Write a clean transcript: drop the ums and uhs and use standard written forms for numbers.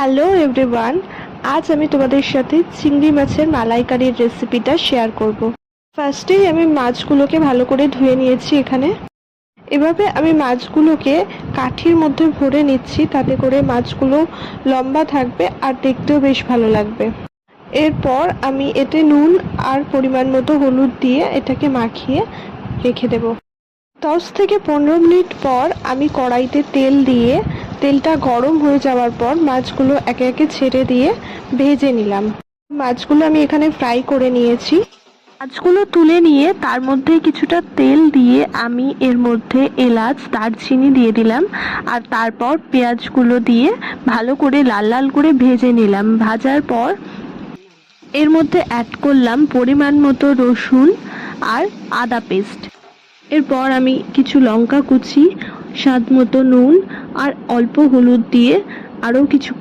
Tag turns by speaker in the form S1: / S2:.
S1: Hello everyone, আজ আমি তোমাদের সাথে চিংড়ি মাছের মালাইকারির রেসিপিটা শেয়ার করব। ফার্স্টেই আমি মাছগুলোকে ভালো করে ধুয়ে নিয়েছি। এখানে এভাবে আমি মাছগুলোকে কাঠির মধ্যে ভরে নিচ্ছি, তাতে করে মাছগুলো লম্বা থাকবে আর দেখতেও বেশ ভালো লাগবে। এরপর আমি এতে নুন আর পরিমাণ মতো হলুদ দিয়ে এটাকে মাখিয়ে রেখে দেব। 10 থেকে 15 মিনিট পর আমি কড়াইতে তেল দিয়ে তেলটা গরম হয়ে যাওয়ার পর মাছগুলো একে একে ছেড়ে দিয়ে ভেজে নিলাম। মাছগুলো আমি এখানে ফ্রাই করে নিয়েছি। মাছগুলো তুলে নিয়ে তার মধ্যে কিছুটা তেল দিয়ে আমি এর মধ্যে এলাচ দারচিনি দিয়ে দিলাম, আর তারপর পেঁয়াজগুলো দিয়ে ভালো করে লাল লাল করে ভেজে নিলাম। ভাজার পর এর মধ্যে অ্যাড করলাম পরিমাণ মতো রসুন আর আদা পেস্ট। এরপর আমি কিছু লঙ্কা কুচি, স্বাদ মতো নুন আর অল্প হলুদ দিয়ে আরও কিছু